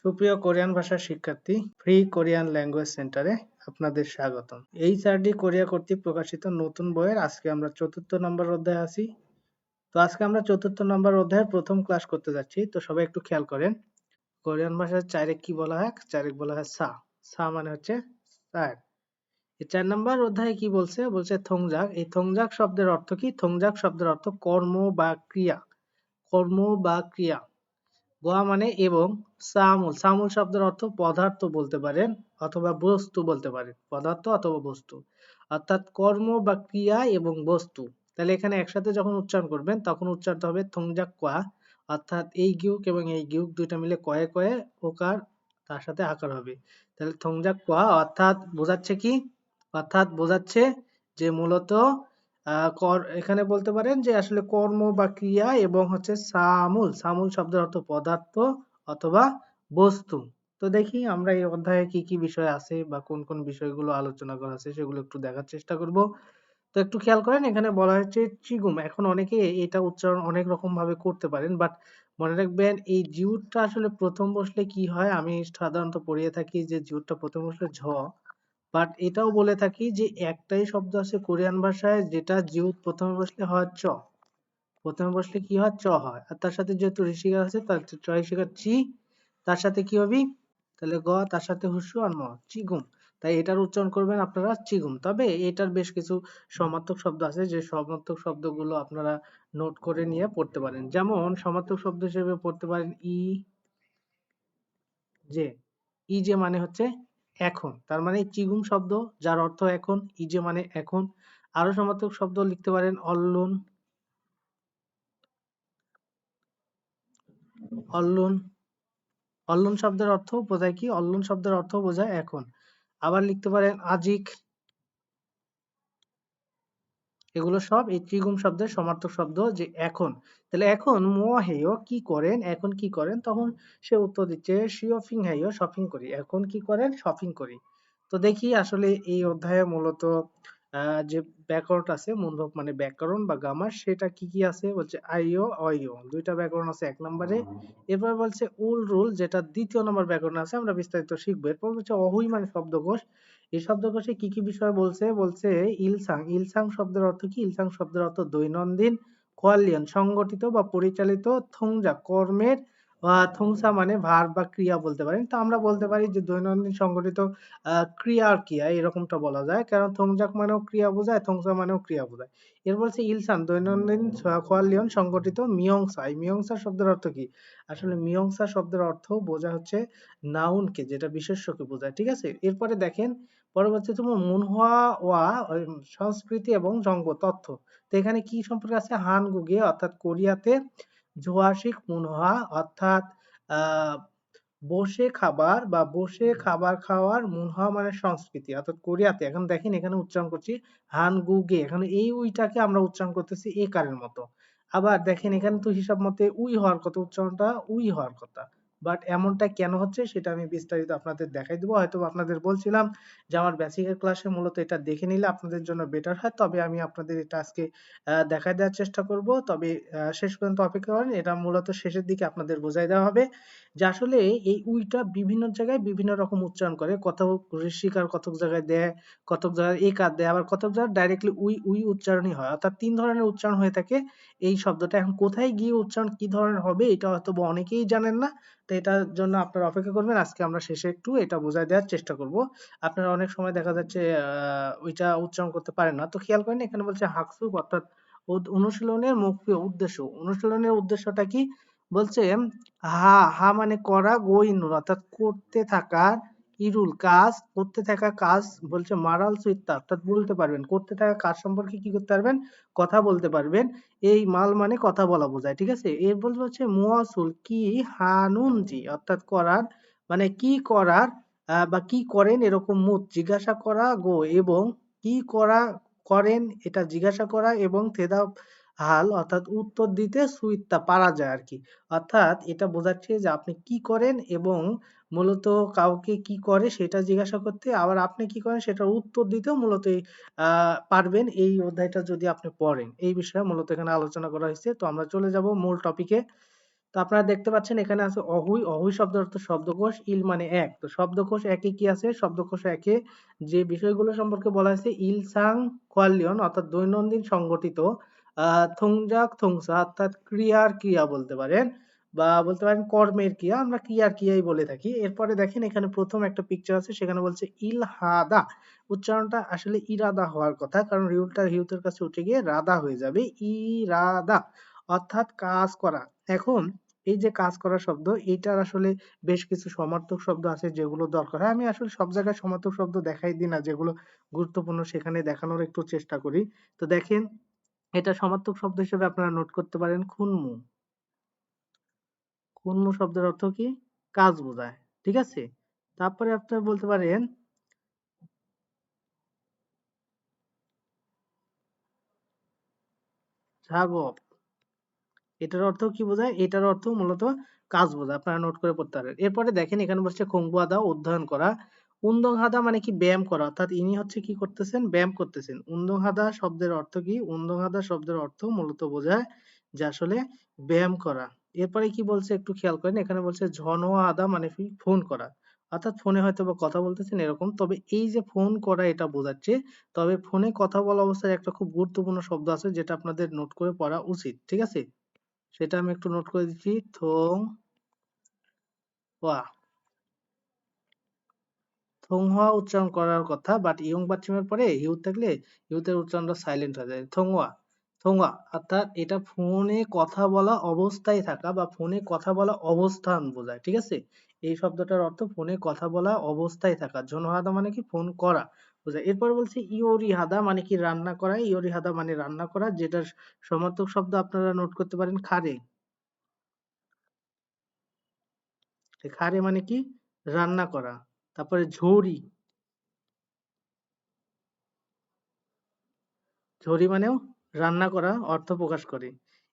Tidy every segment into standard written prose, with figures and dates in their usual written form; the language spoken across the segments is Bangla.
সুপ্রিয় কোরিয়ান ভাষার শিক্ষার্থী, ফ্রি কোরিয়ান ল্যাঙ্গুয়েজ সেন্টারে আপনাদের স্বাগতম। এইচআরডি কোরিয়া কর্তৃক প্রকাশিত নতুন বইয়ের আজকে আমরা ৪র্থ নম্বর অধ্যায়ে আছি। তো আজকে আমরা ৪র্থ নম্বর অধ্যায়ের প্রথম ক্লাস করতে যাচ্ছি। তো সবাই একটু খেয়াল করেন। কোরিয়ান ভাষায় চাইরেক কি বলা হয়? চাইরেক বলা হয় সা। সা মানে হচ্ছে স্যার। এই ৪ নম্বর অধ্যায়ে কি বলছে? বলছে থংজাক। এই থংজাক শব্দের অর্থ কি? থংজাক শব্দের অর্থ কর্ম বা ক্রিয়া। কর্ম বা ক্রিয়া। গোয়া মানে এবং সামুল সামুল শব্দের অর্থ পদার্থ বলতে পারেন অথবা বস্তু বলতে পারেন, পদার্থ অথবা বস্তু, অর্থাৎ কর্ম বা ক্রিয়া এবং বস্তু। তাহলে এখানে একসাথে যখন উচ্চারণ করবেন তখন উচ্চারণ হবে থংজাক কোয়া, অর্থাৎ এই গিউক এবং এই গিউক দুইটা মিলে কয়ে কয়ে ওকার তার সাথে আকার হবে। তাহলে থংজাক কোয়া অর্থাৎ বোঝাচ্ছে কি? অর্থাৎ বোঝাচ্ছে যে মূলত এখানে বলতে পারেন যে আসলে কর্ম বা ক্রিয়া এবং হচ্ছে সামুল সামুল শব্দের অর্থ পদার্থ অথবা বস্তু। তো দেখি আমরা এই অধ্যায়ে কি কি বিষয় আছে বা কোন কোন বিষয়গুলো আলোচনা করা আছে সেগুলো একটু দেখার চেষ্টা করব। তো একটু খেয়াল করেন, এখানে বলা হয়েছে চিগুম। এখন অনেকে এটা উচ্চারণ অনেক রকম ভাবে করতে পারেন, বাট মনে রাখবেন এই জিউটটা আসলে প্রথম বসলে কি হয়, আমি সাধারণত পড়িয়ে থাকি যে জিউটটা প্রথম বসলে ঝ, বাট এটাও বলে থাকি যে একটাই শব্দ আছে কোরিয়ান ভাষায় যেটা জিউট প্রথমে বসলে হয় চ। প্রথমে বসলে কি হয়? চ হয়। আর তার সাথে যেহেতু ঋষিকার আছে তার চ ঋষিকার চি, তার সাথে কি হবে? তাহলে গ, তার সাথে হুসু আর ম, চিগুম। তাই এটার উচ্চারণ করবেন আপনারা চিগুম। তবে এটার বেশ কিছু সমার্থক শব্দ আছে যে সমার্থক শব্দগুলো আপনারা নোট করে নিয়ে পড়তে পারেন। যেমন সমার্থক শব্দ হিসেবে পড়তে পারেন যে। ই যে মানে হচ্ছে এখন, তার মানে চিগুম শব্দ যার অর্থ এখন, ই যে মানে এখন। আরো সমার্থক শব্দ লিখতে পারেন অল্লুন, অল্লুন। অল্লুন শব্দের অর্থ বোঝায় কি? অল্লুন শব্দের অর্থ বোঝায় এখন। আবার লিখতে পারেন আজিক। এগুলো সব এই ত্রিগুণ শব্দের সমার্থক শব্দ যে এখন। তাহলে এখন মোহেয় কি করেন? এখন কি করেন? তখন সে উত্তর দিচ্ছে শিওফিং হেয়, শপিং করি। এখন কি করেন? শপিং করি। তো দেখি আসলে এই অধ্যায়ে মূলত যে ব্যাকরণ আছে, মূলক মানে ব্যাকরণ বা গ্রামার, সেটা কি কি আছে বলছে আইও অইও, দুইটা ব্যাকরণ আছে ১ নম্বরে। এরপর বলছে উল রুল, যেটা ২য় নম্বর ব্যাকরণ আছে, আমরা বিস্তারিত শিখবো। এরপর বলছে অহুই মানে শব্দকোষ। এই শব্দকোষে কি কি বিষয় বলছে? বলছে ইলসাং। ইলসাং শব্দের অর্থ কি? ইলসাং শব্দের অর্থ দৈনন্দিন। কোয়ালিয়ন সংগঠিত বা পরিচালিত। থংজা কর্মের। থংসা মানে ভার্ব বা ক্রিয়া বলতে পারেন। তো আমরা বলতে পারি যে দৈনন্দিন সংগঠিত ক্রিয়ার ক্রিয়া এরকমটা বলা যায়, কারণ থংজাক মানেও ক্রিয়া বোঝায়, থংসা মানেও ক্রিয়া বোঝায়। এর বলছে ইলসান দৈনন্দিন কোয়ালিয়ন সংগঠিত। মিয়ংসা, এই মিয়ংসা শব্দের অর্থ কি? আসলে মিয়ংসা শব্দের অর্থ বোঝা হচ্ছে নাউনকে, যেটা বিশেষ্যকে বোঝায়। ঠিক আছে, এরপরে দেখেন পরবর্তীতে মুনহোয়া ওয়া সংস্কৃতি এবং জঙ্গ তথ্য। তো এখানে কি সম্পর্কে আছে? হানগুগে অর্থাৎ কোরিয়াতে, জোয়াশিক মুনহোয়া অর্থাৎ আহ বসে খাবার বা বসে খাবার খাওয়ার, মুনহোয়া মানে সংস্কৃতি অর্থাৎ কোরিয়াতে। এখন দেখেন এখানে উচ্চারণ করছি হানগুগে, এখানে এই উইটাকে আমরা উচ্চারণ করতেছি এ কারের মতো। আবার দেখেন এখানে তো হিসাব মতে উই হওয়ার কথা, উচ্চারণটা উই হওয়ার কথা, বাট এমনটা কেন হচ্ছে সেটা আমি বিস্তারিত আপনাদের দেখাই দেবো। হয়তো আপনাদের বলছিলাম যে আমার বেসিকের ক্লাসে মূলত এটা দেখে নিলে আপনাদের জন্য বেটার হয়, তবে আমি আপনাদের এটা আজকে দেখাই দেওয়ার চেষ্টা করব। তবে শেষ পর্যন্ত অপেক্ষা করেন, এটা মূলত শেষের দিকে আপনাদের বোঝাই দেওয়া হবে যে আসলে এই উইটা বিভিন্ন জায়গায় বিভিন্ন রকম উচ্চারণ করে। কতক ঋষিকার কতক জায়গায় দেয়, কতক জায়গায় একার দেয়, আবার কতক জায়গায় ডাইরেক্টলি উই উই উচ্চারণই হয়। অর্থাৎ ৩ ধরনের উচ্চারণ হয়ে থাকে এই শব্দটা। এখন কোথায় গিয়ে উচ্চারণ কি ধরনের হবে এটা হয়তো অনেকেই জানেন না। তো এটার জন্য আপনারা অপেক্ষা করবেন, আজকে আমরা শেষে একটু এটা বোঝাই দেওয়ার চেষ্টা করব। আপনারা অনেক সময় দেখা যাচ্ছে ওইটা উচ্চারণ করতে পারেন না। তো খেয়াল করেন এখানে বলছে হাকসুক অর্থাৎ অনুশীলনের মুখ্য উদ্দেশ্য। অনুশীলনের উদ্দেশ্যটা কি? বলছে হা, হা মানে করা, গোইনুর অর্থাৎ করতে থাকা, ইরুল কাজ, করতে থাকা কাজ। বলছে মারাল সুইত্তা অর্থাৎ বলতে পারবেন, করতে থাকা কাজ সম্পর্কে কি করতে পারবেন? কথা বলতে পারবেন। এই মাল মানে কথা বলা বোঝায়। ঠিক আছে, এরপর হচ্ছে মুয়াসুল কি হানুনজি অর্থাৎ করার, মানে কি করার বা কি করেন এরকম মুত জিজ্ঞাসা করা গো, এবং কি করা করেন এটা জিজ্ঞাসা করা, এবং থেদা হাল অর্থাৎ উত্তর দিতে সুইত্তা পারা যায় আর কি। অর্থাৎ এটা বোঝাচ্ছে যে আপনি কি করেন এবং মূলত কাউকে কি করে সেটা জিজ্ঞাসা করতে, আবার আপনি কি করেন সেটার উত্তর দিতেও মূলত পারবেন এই অধ্যায়টা যদি আপনি পড়েন। এই বিষয়ে মূলত এখানে আলোচনা করা হয়েছে। তো আমরা চলে যাব মূল টপিকে। তো তো আপনারা দেখতে পাচ্ছেন এখানে আছে অহুই। অহুই শব্দের অর্থ শব্দকোষ, ইল মানে এক। তো শব্দকোষ একে কি আছে? শব্দকোষ একে যে বিষয়গুলো সম্পর্কে বলা হয়েছে ইলসাং কোয়ালিয়ন অর্থাৎ দৈনন্দিন সংগঠিত, থংজাক থংসা অর্থাৎ ক্রিয়ার ক্রিয়া বলতে পারেন, বা বলতে পারেন কর্মের ক্রিয়া, আমরা ক্রিয়ার ক্রিয়াই বলে থাকি। এরপরে দেখেন এখানে প্রথম একটা পিকচার আছে, সেখানে বলছে ইলহাদা। উচ্চারণটা আসলে ইরাদা হওয়ার কথা, কারণ রিউলটা হিউতের কাছে উঠে গিয়ে রাদা হয়ে যাবে, ইরাদা অর্থাৎ কাজ করা। এখন এই যে কাজ করা শব্দ, এইটার আসলে বেশ কিছু সমার্থক শব্দ আছে যেগুলো দরকার হয়। আমি আসলে সব জায়গায় সমার্থক শব্দ দেখাই দিই না, যেগুলো গুরুত্বপূর্ণ সেখানে দেখানোর একটু চেষ্টা করি। তো দেখেন এটা সমার্থক শব্দ হিসেবে আপনারা নোট করতে পারেন খুনমু। খুনমু শব্দের অর্থ কি? কাজ বোঝায়। ঠিক আছে? তারপরে আপনারা বলতে পারেন ঝাগপ। এটার অর্থ কি বোঝায়? এটার অর্থ মূলত কাজ বোঝায়। আপনারা নোট করে পড়তে পারেন। এরপরে দেখেন এখানে বলছে খংবুয়াদা অধ্যয়ন করা। উন্দংহাদা মানে কি? ব্যায়াম করা। অর্থাৎ ইনি হচ্ছে কি করতেছেন? ব্যায়াম করতেছেন। উন্দংহাদা শব্দের অর্থ কি? উন্দংহাদা শব্দের অর্থ মূলত বোঝায় যে আসলে ব্যায়াম করা। এরপরে কি বলছে একটু খেয়াল করেন। এখানে বলছে ঝনওয়া আদা মানে কি? ফোন করা। অর্থাৎ ফোনে হয়তো বা কথা বলতেছেন এরকম। তবে এই যে ফোন করা এটা বোঝাচ্ছে। তবে ফোনে কথা বলা অবস্থায় একটা খুব গুরুত্বপূর্ণ শব্দ আছে যেটা আপনাদের নোট করে পড়া উচিত। ঠিক আছে? সেটা আমি একটু নোট করে দিচ্ছি। থং ওয়া। থংহোয়া উচ্চারণ করার কথা, বাট ইয়ং বাচ্চামের পরে ইউ থাকলে ইউতের উচ্চারণটা সাইলেন্ট হয়ে যায়। থংহোয়া। থংহোয়া অর্থাৎ এটা ফোনে কথা বলা অবস্থায় থাকা বা ফোনে কথা বলা অবস্থান বোঝায়। ঠিক আছে? এই শব্দটার অর্থ ফোনে কথা বলা অবস্থায় থাকা। জনহাদা মানে কি? ফোন করা বোঝায়। এরপর বলছে ইয়োরি হাদা মানে কি? রান্না করা। ইয়োরি হাদা মানে রান্না করা, যেটার সমার্থক শব্দ আপনারা নোট করতে পারেন খারে। খারে মানে কি? রান্না করা। তারপরে ঝুড়ি। ঝুড়ি মানেও রান্না করা অর্থ প্রকাশ করে।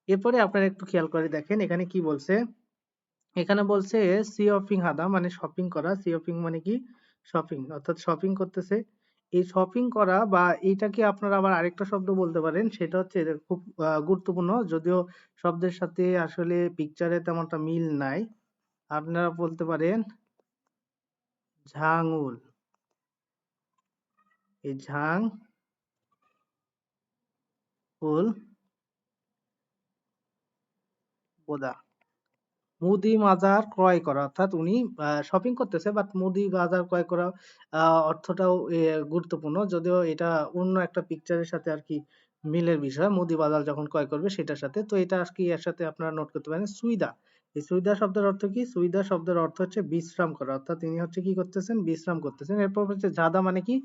এরপরে আপনারা একটু খেয়াল করে দেখেন এখানে কি বলছে। এখানে বলছে সিওফিং হাদা মানে শপিং করা। সিওফিং মানে কি? শপিং অর্থাৎ শপিং করতেছে। এই শপিং করা বা এইটাকে আপনারা আবার আরেকটা শব্দ বলতে পারেন, সেটা হচ্ছে এটা খুব গুরুত্বপূর্ণ, যদিও শব্দের সাথে আসলে পিকচারে তেমনটা মিল নাই। আপনারা বলতে পারেন ঝাঙুল। এই ঝাঙুল বোদা। মুদি বাজার ক্রয় করা অর্থাৎ উনি শপিং করতেছে, বাট মুদি বাজার ক্রয় করা অর্থটাও গুরুত্বপূর্ণ, যদিও এটা অন্য একটা পিকচারের সাথে আর কি মিলের বিষয়। মুদি বাজার যখন ক্রয় করবে সেটার সাথে, তো এটা আর কি এর সাথে আপনারা নোট করতে পারেন সুইদা। এই সুইদা শব্দের অর্থ কি? সুইদা শব্দের অর্থ হচ্ছে বিশ্রাম করা, অর্থাৎ তিনি হচ্ছে কি করতেছেন? বিশ্রাম করতেছেন। এরপর হচ্ছে ঝাদা মানে কি?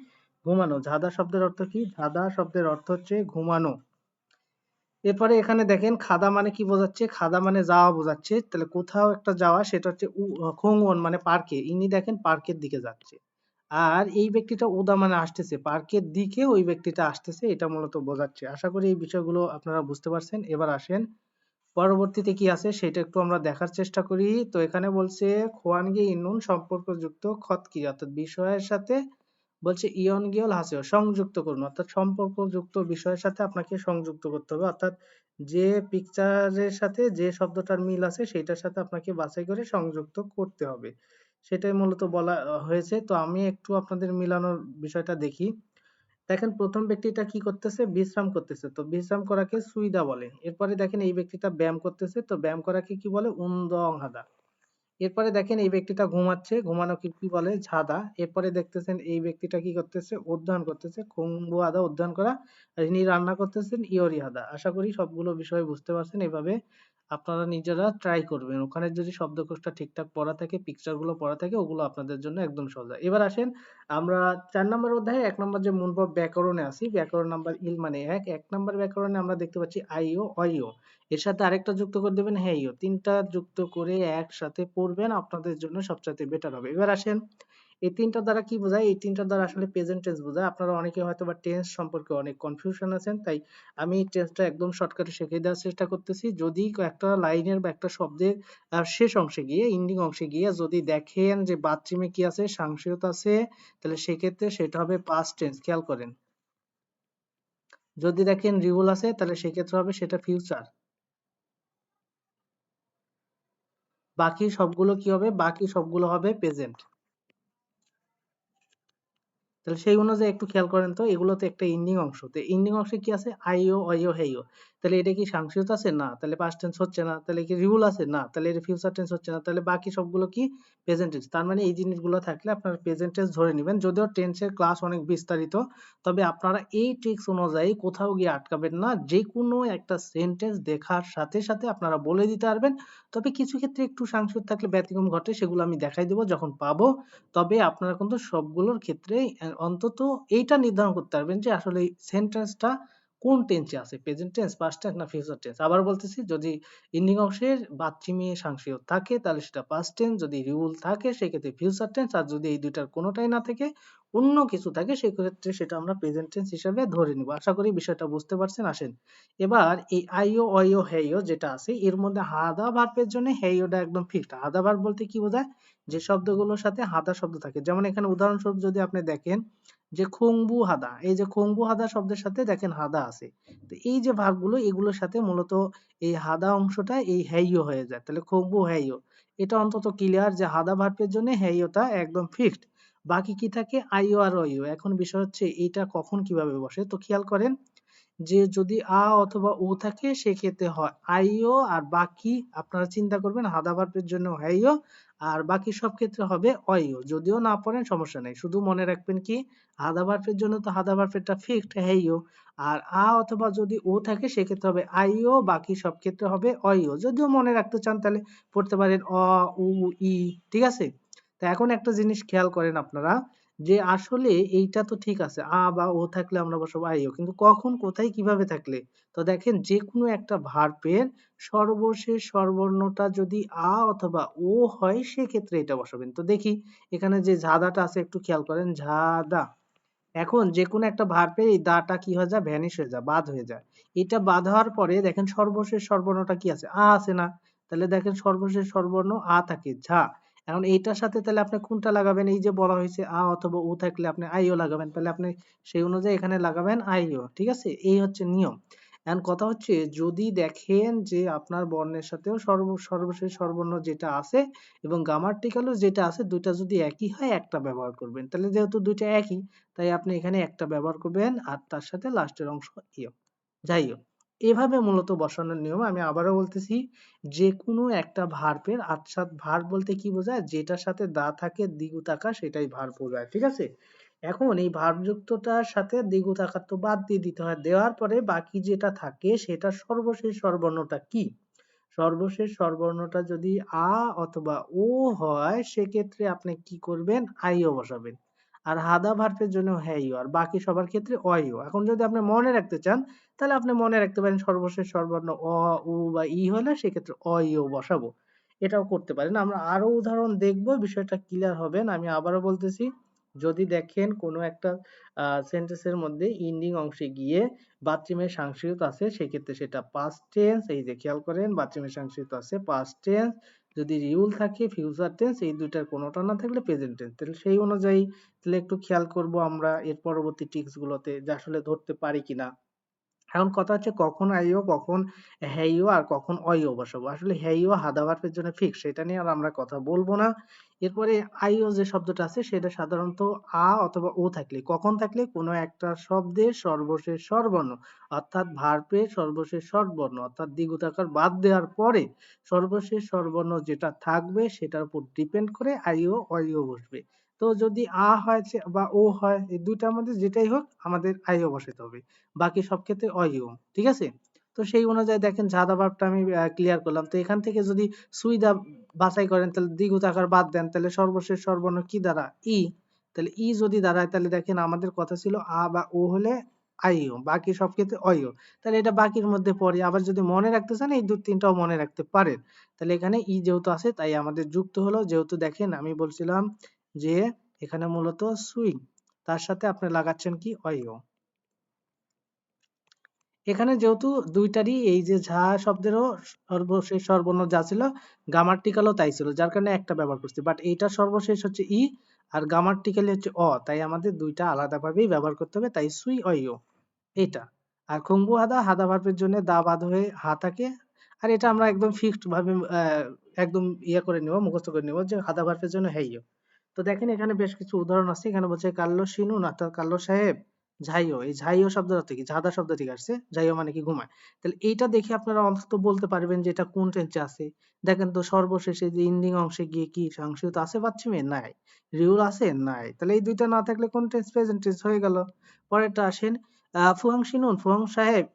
ঘুমানো। ঝাদা শব্দের অর্থ কি? ঝাদা শব্দের অর্থ হচ্ছে ঘুমানো। এরপরে এখানে দেখেন খাদা মানে কি বোঝাচ্ছে? খাদা মানে যাওয়া বোঝাচ্ছে। তাহলে কোথাও একটা যাওয়া, সেটা হচ্ছে খোংওন মানে পার্কে। ইনি দেখেন পার্কের দিকে যাচ্ছে। আর এই ব্যক্তিটা উদা মানে আসতেছে। পার্কের দিকে ওই ব্যক্তিটা আসতেছে। এটা মূলত বোঝাচ্ছে। আশা করি এই বিষয়গুলো আপনারা বুঝতে পারছেন। এবার আসেন পরবর্তীতে কি আছে সেটা একটু আমরা দেখার চেষ্টা করি। তো এখানে বলছে খোয়ানগি ইনুন সম্পর্কযুক্ত খতকি অর্থাৎ বিষয়ের সাথে বলছে ইয়ন গিয়ল হাসিও সংযুক্ত করুন, অর্থাৎ সম্পর্কযুক্ত বিষয়ের সাথে আপনাকে সংযুক্ত করতে হবে, অর্থাৎ যে পিকচারের সাথে যে শব্দটার মিল আছে সেটার সাথে আপনাকে বাছাই করে সংযুক্ত করতে হবে। সেটাই মূলত বলা হয়েছে। তো আমি একটু আপনাদের মিলানোর বিষয়টা দেখি। দেখেন প্রথম ব্যক্তিটা কি করতেছে? বিশ্রাম করতেছে। তো বিশ্রাম করাকে সুইদা বলে। এরপরে দেখেন এই ব্যক্তিটা ব্যায়াম করতেছে। তো ব্যায়াম করাকে কি বলে? উন্দং হাদা। এরপরে দেখেন এই ব্যক্তিটা ঘুমাচ্ছে, ঘুমানোকে কি বলে? ঝাদা। এরপরে দেখতেছেন এই ব্যক্তিটা কি করতেছে? অধ্যয়ন করতেছে, খুংবু আদা অধ্যয়ন করা। আর ইনি রান্না করতেছেন ইয়োরি হাদা। আশা করি সবগুলো বিষয় বুঝতে পারছেন। এভাবে আপনারা নিজেরা ট্রাই করবেন। ওখানে যদি শব্দকোষটা ঠিকঠাক পড়া থাকে, পিকচার গুলো পড়া থাকে, ওগুলো আপনাদের জন্য একদম সহজ হয়। এবার আসেন আমরা ৪ নম্বর অধ্যায়ে ১ নম্বর যে মূলপদ ব্যাকরণে আছি, ব্যাকরণ নাম্বার ইল মানে ১। ১ নম্বর ব্যাকরণে আমরা দেখতে পাচ্ছি আইও, অইও। এর সাথে আরেকটা যুক্ত করে দেবেন হেইও। ৩ টা যুক্ত করে একসাথে পড়বেন, আপনাদের জন্য সবচাইতে বেটার হবে। এবার আসেন এই ৩ টা দ্বারা কি বোঝায়? এই ৩ টা দ্বারা আসলে প্রেজেন্ট টেন্স বোঝায়। আপনারা অনেকে হয়তোবা টেন্স সম্পর্কে অনেক কনফিউশন আছেন, তাই আমি টেন্সটা একদম শর্টকাটে শিখিয়ে দেওয়ার চেষ্টা করতেছি। যদি একটা লাইনের বা একটা শব্দের শেষ অংশে গিয়ে, এন্ডিং অংশে গিয়ে যদি দেখেন যে বাথরুমে কি আছে? সাংসিয়ত আছে, তাহলে সেক্ষেত্রে সেটা হবে পাস্ট টেন্স। খেয়াল করেন। যদি দেখেন রিউল আছে, তাহলে সেক্ষেত্রে হবে সেটা ফিউচার। বাকি সবগুলো কি হবে? বাকি সবগুলো হবে প্রেজেন্ট। তাহলে সেই অনুযায়ী একটু খেয়াল করেন তো, এগুলো তো একটা এন্ডিং অংশ। তো এন্ডিং অংশে কি আছে? আইও, অইও, হেইও। তাহলে এটা কি সাংসারিক আছে? না। তাহলে পাস্ট টেন্স হচ্ছে না। তাহলে কি রিউল আছে? না। তাহলে এটা ফিউচার টেন্স হচ্ছে না। তাহলে বাকি সবগুলো কি? Present tense. তার মানে এই জিনিসগুলো থাকলে আপনারা প্রেজেন্ট টেন্স ধরে নিবেন। যদিও টেন্সের ক্লাস অনেক বিস্তারিত, তবে আপনারা এই ট্রিক্স অনুযায়ী কোথাও গিয়ে আটকাবেন না। যেকোনো একটা সেন্টেন্স দেখার সাথে সাথে আপনারা বলে দিতে পারবেন। তবে কিছু ক্ষেত্রে একটু সাংসারিক থাকলে ব্যতিক্রম ঘটে, সেগুলো আমি দেখাই দেব যখন পাবো। তবে আপনারা কিন্তু সবগুলোর ক্ষেত্রেই অন্তত এইটা নির্ধারণ করতে পারবেন যে আসলে এই সেন্টেন্সটা কোন টেন্সে আছে, প্রেজেন্ট টেন্স, পাস্ট টেন্স না ফিউচার টেন্স। আবার বলতেছি, যদি এন্ডিং অংশের বাচ্চিমী সাংসিক থাকে তাহলে সেটা পাস্ট টেন্স, যদি রিউল থাকে সেক্ষেত্রে ফিউচার টেন্স, আর যদি এই দুইটার কোনোটাই না থাকে, অন্য কিছু থাকে, সেক্ষেত্রে সেটা আমরা প্রেজেন্ট টেন্স হিসেবে ধরে নিব। আশা করি বিষয়টা বুঝতে পারছেন। আসেন এবার এই আইও, অইও, হেইও যেটা আছে এর মধ্যে হাদা ভার্বের জন্য হেইওটা একদম ফিক্সড। হাদা ভার্ব বলতে কি বোঝায়? যে শব্দগুলোর সাথে হাদা শব্দ থাকে। যেমন এখানে উদাহরণস্বরূপ যদি আপনি দেখেন যে খংবু হাদা, এই যে খংবু হাদা শব্দের সাথে দেখেন হাদা আছে। তো এই যে ভার্বগুলো এগুলোর সাথে মূলত এই হাদা অংশটা এই হেইও হয়ে যায়। তাহলে খংবু হেইও, এটা অন্তত ক্লিয়ার যে হাদা ভার্বের জন্য হেইওটা একদম ফিক্সড। বাকি কি থাকে? আইও আর অইও। এখন বিষয় হচ্ছে এইটা কখন কিভাবে বসে। তো খেয়াল করেন যে যদি আ অথবা ও থাকে সেক্ষেত্রে হয় আইও, আর বাকি আপনারা চিন্তা করবেন হাদা ভার্বের জন্য হ্যাইও, আর বাকি সব ক্ষেত্রে হবে অইও। যদিও না পড়েন সমস্যা নেই, শুধু মনে রাখবেন কি হাদা ভার্বের জন্য তো হাদা ভার্বেরটা ফিক্সড হ্যাইও, আর আ অথবা যদি ও থাকে সেক্ষেত্রে হবে আইও, বাকি সব ক্ষেত্রে হবে অইও। যদিও মনে রাখতে চান তাহলে পড়তে পারেন অ, উ, ই। ঠিক আছে? তো এখন একটা জিনিস খেয়াল করেন আপনারা যে আসলে এইটা তো ঠিক আছে, আ বা ও থাকলে আমরা বসাবো আইও, কিন্তু কখন, কোথায়, কিভাবে থাকলে। তো দেখেন যে কোনো একটা ভার্বের সর্বশেষ স্বরবর্ণটা যদি আ অথবা ও হয় সেক্ষেত্রে এটা বসাবেন। তো দেখি এখানে যে ঝাদাটা আছে একটু খেয়াল করেন, ঝাদা। এখন যে কোনো একটা ভার্বের এই দাটা কি হয়ে যায়? ভ্যানিশ হয়ে যায়, বাদ হয়ে যায়। এটা বাদ হওয়ার পরে দেখেন সর্বশেষ স্বরবর্ণটা কি আছে? আ আছে না? তাহলে দেখেন সর্বশেষ স্বরবর্ণ আ থাকে, ঝা। এখন এইটার সাথে তাহলে আপনি কোনটা লাগাবেন? এই যে বলা হয়েছে আ অথবা ও থাকলে আপনি আইও লাগাবেন। তাহলে আপনি সেই অনুযায়ী এখানে লাগাবেন আইও। ঠিক আছে? এই হচ্ছে নিয়ম। এখন কথা হচ্ছে যদি দেখেন যে আপনার বর্ণের সাথেও সর্বশেষ স্বরবর্ণ যেটা আছে এবং গ্রামাটিক্যালও যেটা আছে দুইটা যদি একই হয় একটা ব্যবহার করবেন। তাহলে যেহেতু দুইটা একই, তাই আপনি এখানে একটা ব্যবহার করবেন আর তার সাথে লাস্টের অংশ ইও। যাই হোক, এভাবে মূলত বসানোর নিয়ম। আমি আবারও বলতেছি, যে কোনো একটা ভার্বের আচ্ছা, ভার্ব বলতে কি বোঝায়? যেটার সাথে দা থাকে দ্বিগু আকার সেটাই ভার্ব বোঝায়। ঠিক আছে? এখন এই ভার্ব যুক্তটার সাথে দ্বিগু আকার তো বাদ দিয়ে দিতে হয়। দেওয়ার পরে বাকি যেটা থাকে সেটা সর্বশেষ স্বরবর্ণটা কি? সর্বশেষ স্বরবর্ণটা যদি আ অথবা ও হয় সেক্ষেত্রে আপনি কি করবেন? আইও বসাবেন। আর হাদা ভার্বের জন্য হ্যাইও, আর বাকি সবার ক্ষেত্রে অইও। এখন যদি আপনি মনে রাখতে চান তাহলে আপনি মনে রাখতে পারেন সর্বশেষ স্বরবর্ণ অ, উ বা ই হলে সেক্ষেত্রে অইও বসাবো। এটাও করতে পারেন। আমরা আরো উদাহরণ দেখব, বিষয়টা ক্লিয়ার হবেন। আমি আবারও বলতেছি, যদি দেখেন কোনো একটা সেন্টেন্সের মধ্যে এন্ডিং অংশে গিয়ে বাথরুমের সাংস্কৃত আছে সেক্ষেত্রে সেটা পাস্ট টেন্স। এই যে খেয়াল করেন বাথরুমের সাংস্কৃত আছে পাস্ট টেন্স, যদি রিউল থাকে ফিউচার টেন্স, এই দুইটার কোনোটা না থাকলে প্রেজেন্ট টেন্স। তাহলে সেই অনুযায়ী তাহলে একটু খেয়াল করব আমরা এর পরবর্তী ট্রিক্স গুলোতে যে আসলে ধরতে পারি কিনা। এখন কথা হচ্ছে কখন আইও, কখন হেইও, আর কখন অইও বসাবো। আসলে হেইও হাদা ভার্বের জন্য ফিক্স, সেটা নিয়ে আর আমরা কথা বলবো না। এরপরে আইও যে শব্দটা আছে সেটা সাধারণত আ অথবা ও থাকলে, কখন থাকলে? কোনো একটা শব্দের সর্বশেষ স্বরবর্ণ, অর্থাৎ ভার্বের সর্বশেষ স্বরবর্ণ অর্থাৎ দ্বিগুতাকার বাদ দেওয়ার পরে সর্বশেষ স্বরবর্ণ যেটা থাকবে সেটার উপর ডিপেন্ড করে আইও অইও বসবে। তো যদি আ হয় বা ও হয়, এই দুইটার মধ্যে যেটাই হোক আমাদের আইও বসাতে হবে, বাকি সব ক্ষেত্রে অইও। ঠিক আছে? তো সেই অনুযায়ী দেখেন ঝাদা ভাবটা আমি ক্লিয়ার করলাম। তো এখান থেকে যদি সুইদা বাছাই করেন তাহলে দ্বিগুত আকার বাদ দেন তাহলে সর্বশেষ স্বরবর্ণ কি দ্বারা? ই। তাহলে ই যদি দাঁড়ায় তাহলে দেখেন আমাদের কথা ছিল আ বা ও হলে আইও, বাকি সব ক্ষেত্রে অইও। তাহলে এটা বাকির মধ্যে পড়ে। আবার যদি মনে রাখতে চান এই দুই তিনটাও মনে রাখতে পারেন। তাহলে এখানে ই যেহেতু আছে তাই আমাদের যুক্ত হলো। যেহেতু দেখেন আমি বলছিলাম যে এখানে মূলত সুইং, তার সাথে আপনি লাগাচ্ছেন কি? অইও। এখানে যেহেতু দুইটারই এই যে ঝা শব্দেরও সর্বশেষ স্বরবর্ণ যা ছিল গ্রামাটিক্যালও তাই ছিল, যার কারণে একটা ব্যবহার করছি। বাট এইটা সর্বশেষ হচ্ছে ই আর গ্রামাটিক্যালি হচ্ছে অ, তাই আমাদের দুইটা আলাদাভাবেই ব্যবহার করতে হবে। তাই সুই অইও এটা। আর খম্বু হাদা, হাদা ভার্বের জন্য দা বাদ হয়ে হা থাকে। আর এটা আমরা একদম ফিক্সড ভাবে একদম করে নিব, মুখস্থ করে নিব যে হাদা ভার্বের জন্য হেইও। তো দেখেন এখানে বেশ কিছু উদাহরণ আছে। এখানে বলছে কার্লোস শিনুন অর্থাৎ কার্লোস সাহেব ঝাইও। এই ঝাইও শব্দ অর্থ কি? ঝাদা শব্দ থেকে আসছে। ঝাইও মানে কি? ঘুমায়। তাহলে এইটা দেখে আপনারা অন্তত বলতে পারবেন যে এটা কোন টেন্সে আছে। দেখেন তো সর্বশেষে যে এন্ডিং অংশে গিয়ে কি সাংসিত আছে পাচ্ছিমে? নাই। রিউল আছে? নাই। তাহলে এই দুইটা না থাকলে কোন টেন্স? প্রেজেন্ট টেন্স হয়ে গেল। পরেরটা আসেন ফুয়াং শিনুন ফুয়াং সাহেব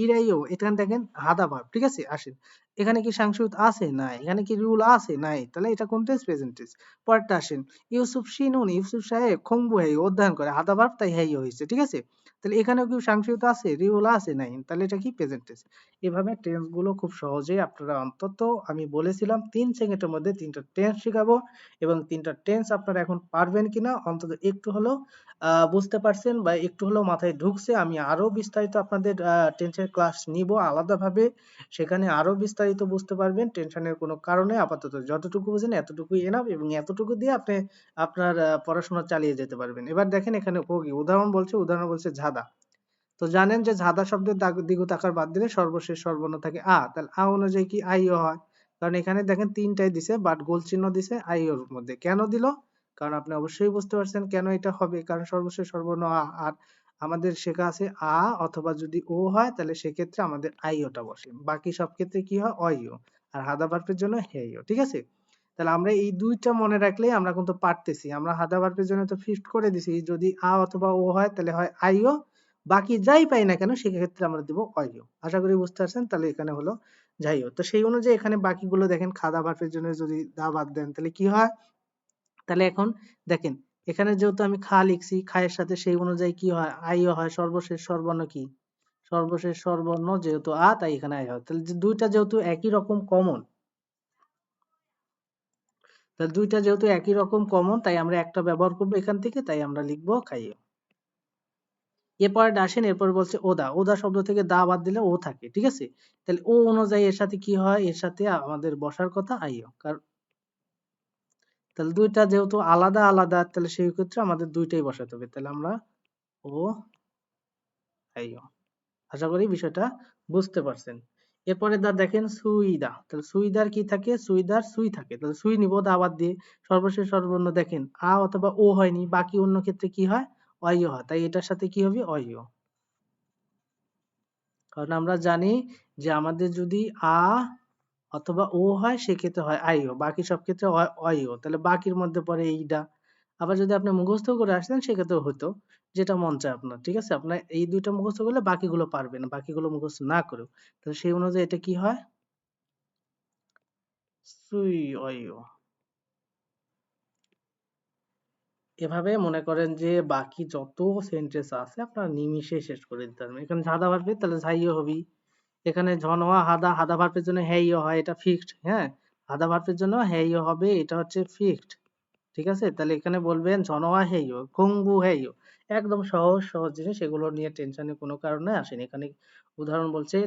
ইরাইও এখানে দেখেন হাদা ভার্ব। ঠিক আছে? আসেন। এখানে কি সাংসিত আছে? নাই। এখানে কি রিউল আছে? নাই। তাহলে এটা কোন টেন্স? Present tense. পরেরটা আসেন ইউসুফ শিনুন ইউসুফ সাহেব খংবু হেই অধ্যয়ন করে হাদা ভার্ব তাই হেই হয়েছে। ঠিক আছে? তাহলে এখানেও কি সাংসিত আছে? রিউল আছে? নাই। তাহলে এটা কি? Present tense. এভাবে টেন্স গুলো খুব সহজেই আপনারা অন্তত আমি বলেছিলাম 3 সেকেন্ডের মধ্যে 3টা টেন্স শেখাবো এবং 3টা টেন্স আপনারা এখন পারবেন কিনা অন্তত একটু হলেও বুঝতে পারছেন বা একটু হলেও মাথায় ঢুকছে। আমি আরো বিস্তারিত আপনাদের টেন্সের ক্লাস নিব আলাদাভাবে। সেখানে আরো বিস্তারিত বুঝতে পারবেন। টেনশনের কোনো কারণে আপাতত যতটুকু বুঝেন এতটুকুই এনাফ এবং এতটুকু দিয়ে আপনি আপনার পড়াশোনা চালিয়ে যেতে পারবেন। এবার দেখেন এখানে উদাহরণ বলছে ঝাদা। তো জানেন যে ঝাদা শব্দের দ্বিগুণ আকার বাদ দিলে সর্বশেষ স্বরবর্ণ থাকে আ। তাহলে আ অনুযায়ী কি আইও হয়? কারণ এখানে দেখেন ৩টাই দিছে বাট গোল চিহ্ন দিছে আইওর মধ্যে। কেন দিল? কারণ আপনি অবশ্যই বুঝতে পারছেন কেন এটা হবে। কারণ সর্বশেষ স্বরবর্ণ আ। আর আমাদের শেখা আছে আ অথবা যদি ও হয় তাহলে সেক্ষেত্রে আমাদের আইওটা বসে। বাকি সব ক্ষেত্রে কি হয়? অইও। আর হাদা ভার্বের জন্য হেইও। ঠিক আছে? তাহলে আমরা এই ২টা মনে রাখলেই আমরা কিন্তু পারতেছি। আমরা হাদা ভার্বের জন্য তো ফিক্সড করে দিছি। যদি আ অথবা ও হয় তাহলে হয় আইও। বাকি যাই পাই না কেন সেক্ষেত্রে আমরা দিব অইও। আশা করি বুঝতে পারছেন। তাহলে এখানে হলো যাইও। তো সেই অনুযায়ী এখানে বাকিগুলো দেখেন খাদা ভার্বের জন্য যদি দা বাদ দেন তাহলে কি হয়? তাহলে এখন দেখেন এখানে যেহেতু আমি খা লিখছি, খা এর সাথে সেই অনুযায়ী কি হয়? আইও হয়। সর্বশেষ স্বরবর্ণ কি? সর্বশেষ স্বরবর্ণ যেহেতু আ তাই এখানে আই হয়। তাহলে যে ২টা যেহেতু একই রকম কমন, তাহলে ২টা যেহেতু একই রকম কমন তাই আমরা একটা ব্যবহার করব এখান থেকে তাই আমরা লিখব খাইও। এরপরে আসেন এরপর বলছে ওদা। ওদা শব্দ থেকে দা বাদ দিলে ও থাকে। ঠিক আছে? তাহলে ও অনুযায়ী এর সাথে কি হয়? এর সাথে আমাদের বসার কথা আইও। তাহলে ২টা যেহেতু আলাদা আলাদা তাহলে সেই ক্ষেত্রে আমাদের ২টাই বসাতে হবে। তাহলে আমরা ও আইও। আশা করি বিষয়টা বুঝতে পারছেন। এরপরে দেখেন সুইদা। তাহলে সুইদার কি থাকে? সুইদার সুই থাকে। তাহলে সুই নিব দা বাদ দিয়ে। সর্বশেষ স্বরবর্ণ দেখেন আ অথবা ও হয়নি। বাকি অন্য ক্ষেত্রে কি হয়? অইও হয়। তাই এটার সাথে কি হবে? অইও। কারণ আমরা জানি যে আমাদের যদি আ অথবা ও হয় সেক্ষেত্রে হয় আইও। বাকি সব ক্ষেত্রে হয় অইও। তাহলে বাকির মধ্যে পড়ে এইটা। আবার যদি আপনি মুখস্থ করে আসতেন সেক্ষেত্রেও হতো। যেটা মন চায় আপনার। ঠিক আছে? আপনার এই ২ টা মুখস্থ করলে বাকিগুলো পারবেন। বাকিগুলো মুখস্থ না করেও। তাহলে সেই অনুযায়ী এটা কি হয়? সুই অইও। এভাবে মনে করেন যে বাকি যত সেন্টেন্স আছে আপনারা নিমিষে শেষ করে দিতে পারবেন। এখানে ঝাদা ভার্বে তাহলে ঝাইও হবি। এখানে ঝনওয়া হাদা, হাদা ভার্বের জন্য হেইও হয় এটা ফিক্সড। হ্যাঁ? হাদা ভার্বের জন্য হেইও হবে এটা হচ্ছে ফিক্সড। ঠিক আছে? তাহলে এখানে বলবেন জনওয়া হেইও, খংবু হেইও। একদম সহজ সহজ জিনিস এগুলো নিয়ে টেনশনের কোনো কারণে আসেনি। এখানে উদাহরণ বলছে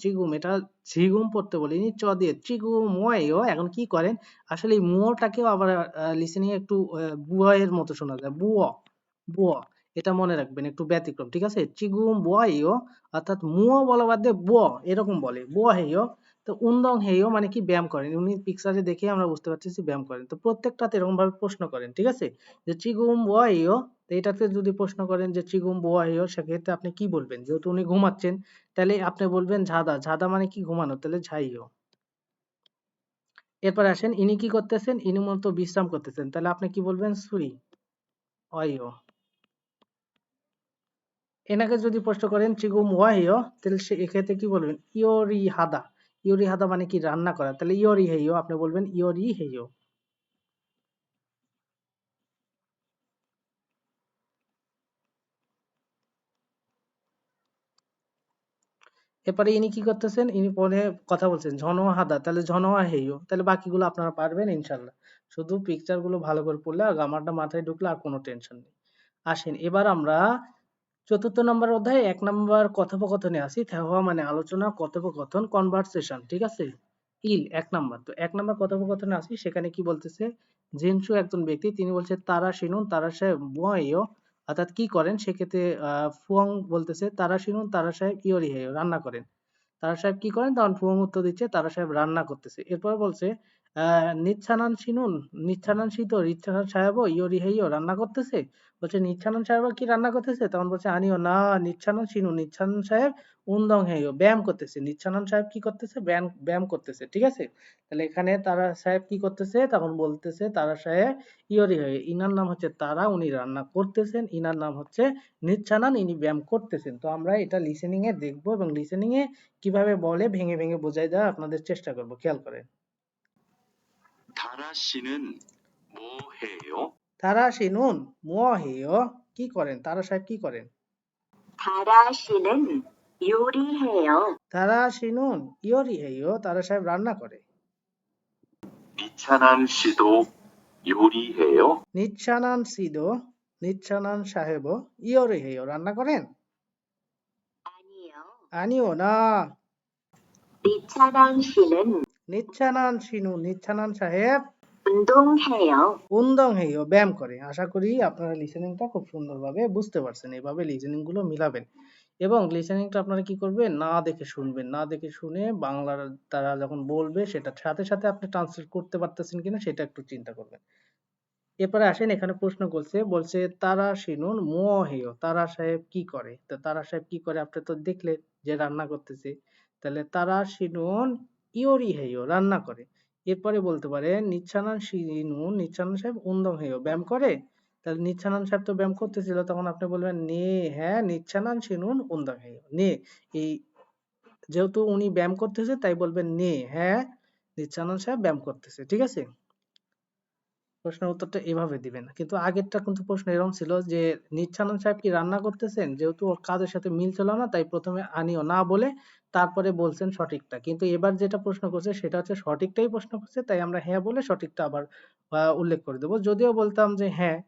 চিগুম এটা ঝিগুম পড়তে বলিনি চ দিয়ে চিগুম ওয়াইও এখন কি করেন আসলে এই মুয়টাকেও আবার লিসেনিং এ একটু বুয়া এর মতো শোনা যায় বুয়া বুয়া এটা মনে রাখবেন একটু ব্যতিক্রম ঠিক আছে চিগুম বুয়াইও অর্থাৎ মুয় বলা বাদ দিয়ে বুয়া এরকম বলে বুয়া হেইও তো উন্দং হেইও মানে কি ব্যায়াম করেন উনি পিকচারে দেখে আমরা বুঝতে পারতেছি ব্যায়াম করেন তো প্রত্যেকটাতে এরকম ভাবে প্রশ্ন করেন ঠিক আছে যে চিগুম বুয়াইও তো এটাতে যদি প্রশ্ন করেন যে চিগুম বুয়াইও সেক্ষেত্রে আপনি কি বলবেন যেহেতু উনি ঘুমাচ্ছেন তাহলে আপনি বলবেন ঝাদা ঝাদা মানে কি ঘুমানো তাহলে ঝাইও এরপর আসেন ইনি কি করতেছেন ইনি মূলত বিশ্রাম করতেছেন তাহলে আপনি কি বলবেন সুই অইও এনাকে যদি প্রশ্ন করেন চিগুম ওয়াহিও তাহলে সে এক্ষেত্রে কি বলবেন ইয়োরি হাদা মানে কি রান্না করা তাহলে ইয়োরি হেইও আপনি বলবেন ইয়োরি হেইও এরপরে ইনি কি করতেছেন ইনি পরে কথা বলছেন ঝনোয়া হাদা তাহলে ঝনোয়া হেইও তাহলে বাকিগুলো আপনারা পারবেন ইনশাল্লাহ শুধু পিকচার গুলো ভালো করে পড়লে আর গ্রামারটা মাথায় ঢুকলে আর কোনো টেনশন নেই আসেন এবার আমরা চতুর্থ নম্বর অধ্যায়ে ১ নম্বর কথোপকথনে আসি হওয়া মানে আলোচনা কথোপকথন কনভারসেশন ঠিক আছে ১ নম্বর তো ১ নম্বর কথোপকথনে আসি সেখানে কি বলতেছে জিনসু একজন ব্যক্তি তিনি বলছে তারা শিনুন তারা সাহেব বুয়াইও অর্থাৎ কি করেন সেক্ষেত্রে ফুয়াং বলতেছে তারা শিনুন তারা সাহেব ইয়োরি হেয় রান্না করেন তারা সাহেব কি করেন? তখন ফুয়ং উত্তর দিচ্ছে তারা সাহেব রান্না করতেছে। এরপর বলছে নিচ্ছানান শিনুন, নিচ্ছানান শীত, নিচ্ছানান সাহেবও ইয়োরি হেইও রান্না করতেছে। বলছে নিচ্ছানান সাহেব কি রান্না করতেছে? তখন বলছে আনিও না নিচ্ছানান শিনুন, নিচ্ছানান সাহেব উনদং হেইও ব্যায়াম করতেছে। নিচ্ছানান সাহেব কি করতেছে? ব্যায়াম ব্যায়াম করতেছে। ঠিক আছে? তাহলে এখানে তারা সাহেব কি করতেছে? তখন বলতেছে তারা সাহেব ইয়োরি হেইও, ইনার নাম হচ্ছে তারা, উনি রান্না করতেছেন। ইনার নাম হচ্ছে নিচ্ছানান, ইনি ব্যায়াম করতেছেন। তো আমরা এটা লিসেনিং এ দেখবো এবং লিসেনিং এ কিভাবে বলে ভেঙে ভেঙে বোঝাই দেওয়ার আপনাদের চেষ্টা করব। খেয়াল করেন। 다라 씨는 뭐 해요? তারা শিনুন মুয়াহিও, কি করেন? তারা সাহেব কি করেন? 다라 씨는 요리해요. তারা শিনুন ইয়োরি হেইও, তারা সাহেব রান্না করে। 이찬한 씨도 요리해요. নিচ্ছানান সিদো, নিচ্ছানান সাহেবও ইয়োরি হেইও রান্না করেন। 아니요. আনিও না 이찬한 씨는 নিচ্ছানান শিনুন, নিচ্ছানান সাহেব 운동해요. উন্দং হেইও ব্যায়াম করে। আশা করি আপনারা লিসেনিংটা খুব সুন্দরভাবে বুঝতে পারছেন। এভাবে লিসেনিং গুলো মিলাবেন এবং লিসেনিংটা আপনারা কি করবেন? না দেখে শুনবেন। না দেখে শুনে বাংলার তারা যখন বলবে সেটার সাথে সাথে আপনি ট্রান্সলেট করতে পারতেছেন কিনা সেটা একটু চিন্তা করবেন। এরপরে আসেন, এখানে প্রশ্ন করছে, বলছে তারা শিনুন মুয়াহিও, তারা সাহেব কি করে? তো তারা সাহেব কি করে আপনি তো দেখলেন যে রান্না করতেছে। তাহলে তারা শিনুন ইয়োরি হেইও রান্না করে। এরপরে বলতে পারেন নিচ্ছানান শিনুন, নিচ্ছানান সাহেব উন্দং হেইও ব্যায়াম করে। তাহলে নিচ্ছানান সাহেব তো ব্যায়াম করতেছিল, তখন আপনি বলবেন নে হ্যাঁ নিচ্ছানান শিনুন উন্দং হেইও। নে, এই যেহেতু উনি ব্যায়াম করতেছে তাই বলবেন নে হ্যাঁ নিচ্ছানান সাহেব ব্যায়াম করতেছে। ঠিক আছে? প্রশ্নের উত্তরটা এভাবে দিবেন। কিন্তু আগেরটা কিন্তু প্রশ্ন এরকম ছিল যে নিচ্ছানন সাহেব কি রান্না করতেছেন? যেহেতু ওর কাজের সাথে মিল ছিল না তাই প্রথমে আনিও না বলে তারপরে বলছেন সঠিকটা। কিন্তু এবার যেটা প্রশ্ন করছে সেটা হচ্ছে সঠিকটাই প্রশ্ন করছে, তাই আমরা হ্যাঁ বলে সঠিকটা আবার উল্লেখ করে দেব। যদিও বলতাম যে হ্যাঁ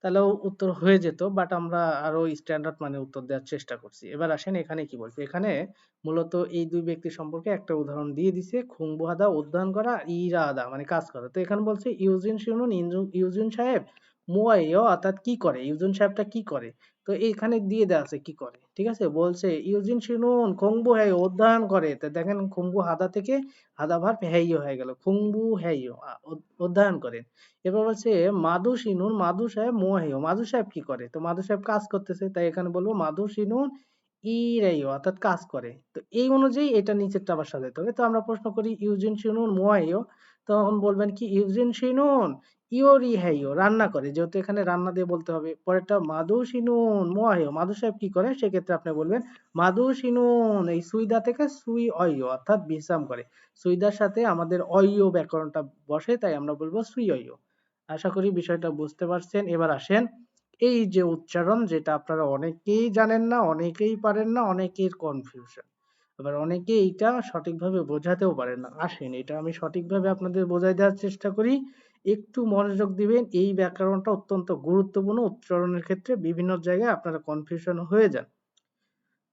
তাহলেও উত্তর হয়ে যেত, বাট আমরা আরো স্ট্যান্ডার্ড মানে উত্তর দেওয়ার চেষ্টা করছি। এবার আসেন এখানে কি বলছে। এখানে মূলত এই দুই ব্যক্তি সম্পর্কে একটা উদাহরণ দিয়ে দিছে, খুংবুহাদা অধ্যয়ন করা, ইরাদা মানে কাজ করা। তো এখানে বলছে ইউজিন শুনুন, ইউজিন সাহেব মুয়াইও অর্থাৎ কি করে, ইউজিন সাহেবটা কি করে। তো এখানে দিয়ে দেওয়া আছে কি করে। ঠিক আছে? বলছে ইউজিন শুনুন খংবু হ্যাই অধ্যয়ন করে। তো দেখেন খুংবু হাদা থেকে হাদা ভার্ব হ্যাইও হয়ে গেল, খুংবু হ্যাইও অধ্যয়ন করেন। এবার বলছে মাদু শিনুন, মাদু সাহেব মোহেও, মাদু সাহেব কি করে? তো মাদু সাহেব কাজ করতেছে, তাই এখানে বলবো মাদু শিনুন ইরেইও অর্থাৎ কাজ করে। তো এই অনুযায়ী এটা নিচেরটা আবার সাজাতে হবে। তো আমরা প্রশ্ন করি ইউজিন শিনুন মোহেও, তখন বলবেন কি ইউজিন শিনুন ইওরি হেইও রান্না করে, যেহেতু এখানে রান্না দিয়ে বলতে হবে। পরেরটা মাদু শিনুন মোহেও, মাদু সাহেব কি করে? সেক্ষেত্রে আপনি বলবেন মাদু শিনুন, এই সুইদা থেকে সুই অইও অর্থাৎ বিশ্রাম করে। সুইদার সাথে আমাদের অইও ব্যাকরণটা বসে, তাই আমরা বলবো সুই অইও। আশা করি বিষয়টা বুঝতে পারছেন। এবার আসেন এই যে উচ্চারণ, যেটা আপনারা অনেকেই জানেন না, অনেকেই পারেন না, অনেকের কনফিউশন। আবার অনেকে এইটা সঠিকভাবে বোঝাতেও পারেন না। আসেন এটা আমি সঠিকভাবে আপনাদের বোঝাই দেওয়ার চেষ্টা করি। একটু মনোযোগ দিবেন। এই ব্যাকরণটা অত্যন্ত গুরুত্বপূর্ণ। উচ্চারণের ক্ষেত্রে বিভিন্ন জায়গায় আপনারা কনফিউশন হয়ে যান।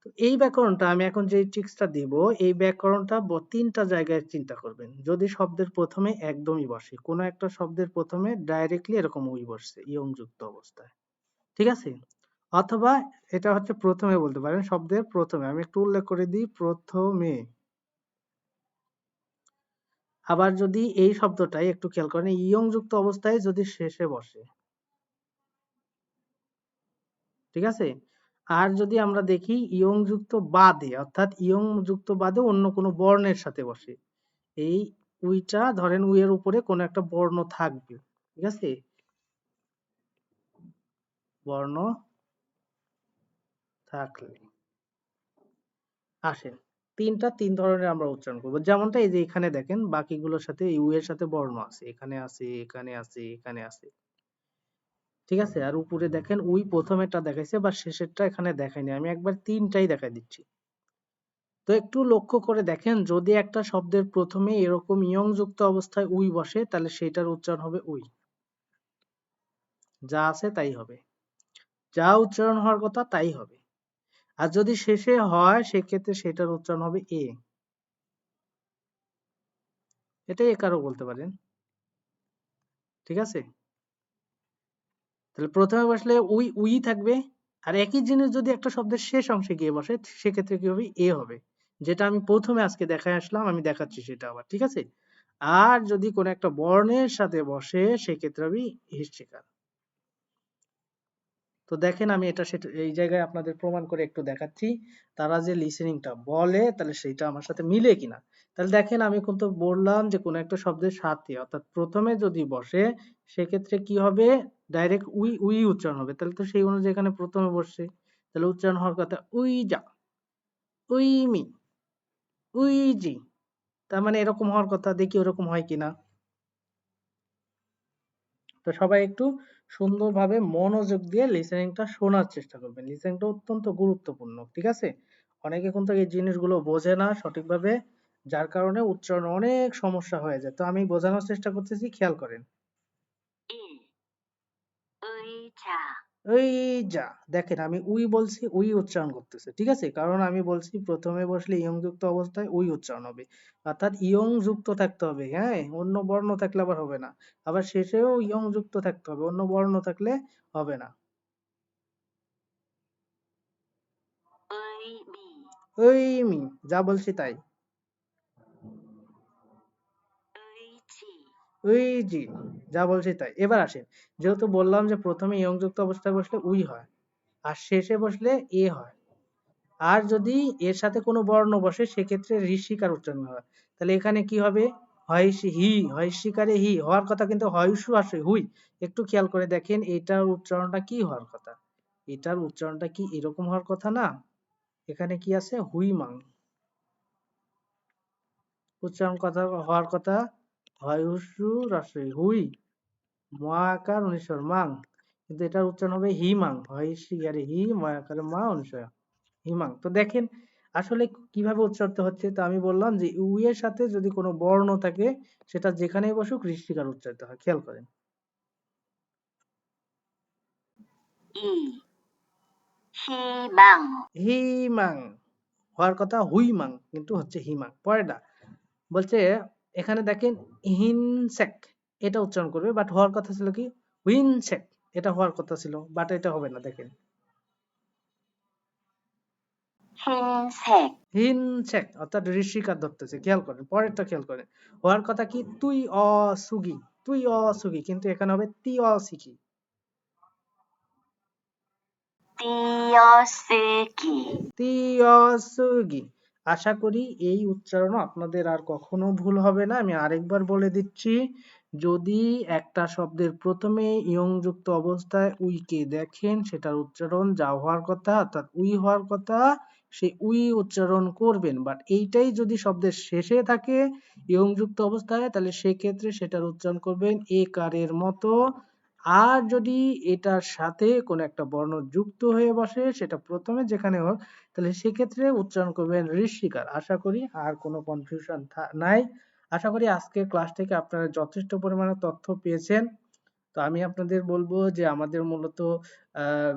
তো এই ব্যাকরণটা আমি এখন যে ট্রিক্সটা দিব, এই ব্যাকরণটা তিনটা জায়গায় চিন্তা করবেন। যদি শব্দের প্রথমে একদমই বসে, কোনো একটা শব্দের প্রথমে ডাইরেক্টলি এরকম উই বসছে ইয়ং যুক্ত অবস্থায়, ঠিক আছে? অথবা এটা হচ্ছে প্রথমে বলতে পারেন, শব্দের প্রথমে আমি একটু উল্লেখ করে দিই প্রথমে। আবার যদি এই শব্দটাই একটু খেয়াল করেন ইয়ং যুক্ত অবস্থায় যদি শেষে বসে, ঠিক আছে? আর যদি আমরা দেখি ইয়ং যুক্ত বাদে, অর্থাৎ ইয়ং যুক্ত বাদে অন্য কোনো বর্ণের সাথে বসে, এই উইটা ধরেন উই এর উপরে কোনো একটা বর্ণ থাকবে, ঠিক আছে? বর্ণ থাকলে আসেন তিন ধরনের আমরা উচ্চারণ করবো। যেমনটা এই যে এখানে দেখেন বাকিগুলোর সাথে ইউ এর সাথে বর্ণ আছে, এখানে আছে, এখানে আছে, এখানে আছে, ঠিক আছে? আর উপরে দেখেন উই প্রথমেরটা দেখাইছে বা শেষেরটা এখানে দেখায়নি, আমি একবার তিনটাই দেখাই দিচ্ছি। তো একটু লক্ষ্য করে দেখেন, যদি একটা শব্দের প্রথমে এরকম ইয়ং যুক্ত অবস্থায় উই বসে তাহলে সেটার উচ্চারণ হবে উই, যা আছে তাই হবে, যা উচ্চারণ হওয়ার কথা তাই হবে। আর যদি শেষে হয় সেক্ষেত্রে সেটার উচ্চারণ হবে এ, এটা একারও বলতে পারেন, ঠিক আছে? তাহলে প্রথমে বসলে উই উই থাকবে। আর একই জিনিস যদি একটা শব্দের শেষ অংশে গিয়ে বসে সেক্ষেত্রে কি হবে? এ হবে। যেটা আমি প্রথমে আজকে দেখায় আসলাম, আমি দেখাচ্ছি সেটা আবার, ঠিক আছে? আর যদি কোনো একটা বর্ণের সাথে বসে সেক্ষেত্রে আমি হ্রস্বইকার। তো দেখেন আমি এটা সেটা এই জায়গায় আপনাদের প্রমাণ করে একটু দেখাচ্ছি। তারা যে লিসেনিংটা বলে তাহলে সেইটা আমার সাথে মিলে কিনা। তাহলে দেখেন আমি কিন্তু বললাম যে কোনো একটা শব্দের সাথে অর্থাৎ প্রথমে যদি বসে সেক্ষেত্রে কি হবে, ডাইরেক্ট উই উই উচ্চারণ হবে। তাহলে তো সেই অনুযায়ী এখানে প্রথমে বসছে, তাহলে উচ্চারণ হওয়ার কথা উই যা, উই মি, উই জি। তার মানে এরকম হওয়ার কথা, দেখি ওরকম হয় কিনা। তো সবাই একটু সুন্দরভাবে মনোযোগ দিয়ে লিসেনিংটা শোনার চেষ্টা করবেন। লিসেনিংটা অত্যন্ত গুরুত্বপূর্ণ, ঠিক আছে? অনেকে কিন্তু এই জিনিসগুলো বোঝে না সঠিকভাবে, যার কারণে উচ্চারণে অনেক সমস্যা হয়ে যায়। তো আমি বোঝানোর চেষ্টা করতেছি, খেয়াল করেন। 1. 의자, ওই যা, দেখেন আমি উই বলছি, উই উচ্চারণ করতেছে, ঠিক আছে? কারণ আমি বলছি প্রথমে বসলে ইয়ং যুক্ত অবস্থায় উই উচ্চারণ হবে, অর্থাৎ ইয়ং যুক্ত থাকতে হবে, হ্যাঁ? অন্য বর্ণ থাকলে আবার হবে না। আবার শেষেও ইয়ং যুক্ত থাকতে হবে, অন্য বর্ণ থাকলে হবে না। 의미, ওই মি, যা বলছি তাই। 의지, ওই জি, যা বলছি তাই। এবার আসেন, যেহেতু বললাম যে প্রথমে ইয়ং যুক্ত অবস্থায় বসলে উই হয় আর শেষে বসলে এ হয়, আর যদি এর সাথে কোনো বর্ণ বসে সেক্ষেত্রে ঋষিকার উচ্চারণ হয়। তাহলে এখানে কি হবে, হয়সিকারে হি হওয়ার কথা, কিন্তু হয়সু আসে হুই। একটু খেয়াল করে দেখেন এটার উচ্চারণটা কি হওয়ার কথা, এটার উচ্চারণটা কি এরকম হওয়ার কথা না? এখানে কি আছে, হুই মাং। উচ্চারণ কথা হওয়ার কথা হয়সু রস্বই হুই, ময়াকার অনুস্বর মাং, কিন্তু এটার উচ্চারণ হবে হিমাং, হয়সিকারে হি ময়াকারে মা অনুস্বর হিমাং। তো দেখেন আসলে কিভাবে উচ্চারিত হচ্ছে। তো আমি বললাম যে ইউ এর সাথে যদি কোনো বর্ণ থাকে সেটা যেখানেই বসুক হৃস্বইকার উচ্চারিত হয়, খেয়াল করেন। 이, 희망, হিমাং হওয়ার কথা হুইমাং, কিন্তু হচ্ছে হিমাং। পরেরটা বলছে, এখানে দেখেন হিনসেক, এটা উচ্চারণ করবে, বাট হওয়ার কথা ছিল কি হুইনসেক, এটা হওয়ার কথা ছিল, বাট এটা হবে না। দেখেন 흰색, হিনসেক অর্থাৎ ঋষিকার ধরতেছে, খেয়াল করেন। পরেরটা খেয়াল করেন, হওয়ার কথা কি তুই অসুগি, তুই অসুগি, কিন্তু এখানে হবে তি অসিকি, 띄어쓰기, তিয়াসুগি। আশা করি এই উচ্চারণ আপনাদের আর কখনো ভুল হবে না। আমি আরেকবার বলে দিচ্ছি, যদি একটা শব্দের প্রথমে ইয়ং যুক্ত অবস্থায় উইকে দেখেন সেটার উচ্চারণ যা হওয়ার কথা অর্থাৎ উই হওয়ার কথা, সে উই উচ্চারণ করবেন। বাট এইটাই যদি শব্দের শেষে থাকে ইয়ং যুক্ত অবস্থায়, তাহলে সেক্ষেত্রে সেটার উচ্চারণ করবেন এ কারের মতো। আর যদি এটার সাথে কোনো একটা বর্ণ যুক্ত হয়ে বসে সেটা প্রথমে যেখানে হোক, তাহলে সেক্ষেত্রে উচ্চারণ করবেন ঋষিকার। আশা করি আর কোনো কনফিউশন নাই। আশা করি আজকের ক্লাস থেকে আপনারা যথেষ্ট পরিমাণে তথ্য পেয়েছেন। তো আমি আপনাদের বলবো যে আমাদের মূলত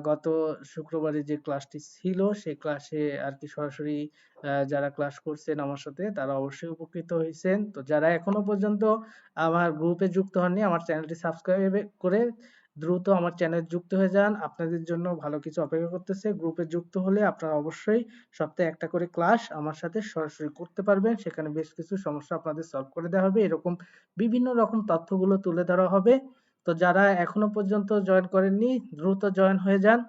গত শুক্রবারে যে ক্লাসটি ছিল সেই ক্লাসে আর কি সরাসরি যারা ক্লাস করছেন আমার সাথে তারা অবশ্যই উপকৃত হয়েছেন। তো যারা এখনো পর্যন্ত আমার গ্রুপে যুক্ত হননি, আমার চ্যানেলটি সাবস্ক্রাইব করে দ্রুত আমার চ্যানেল যুক্ত হয়ে যান। আপনাদের জন্য ভালো কিছু অপেক্ষা করতেছে। গ্রুপে যুক্ত হলে আপনারা অবশ্যই সপ্তাহে একটা করে ক্লাস আমার সাথে সরাসরি করতে পারবেন। সেখানে বেশ কিছু সমস্যা আপনাদের সলভ করে দেওয়া হবে, এরকম বিভিন্ন রকম তথ্যগুলো তুলে ধরা হবে। তো যারা এখনো পর্যন্ত জয়েন করেননি দ্রুত জয়েন হয়ে যান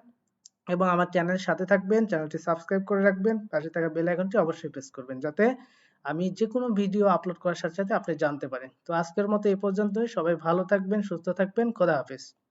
এবং আমার চ্যানেলের সাথে থাকবেন, চ্যানেলটি সাবস্ক্রাইব করে রাখবেন, পাশে থাকা বেল আইকনটি অবশ্যই প্রেস করবেন যাতে আমি যে কোনো ভিডিও আপলোড করার সাথে সাথে আপনি জানতে পারেন। তো আজকের মতো এই পর্যন্তই, সবাই ভালো থাকবেন, সুস্থ থাকবেন, খোদা হাফেজ।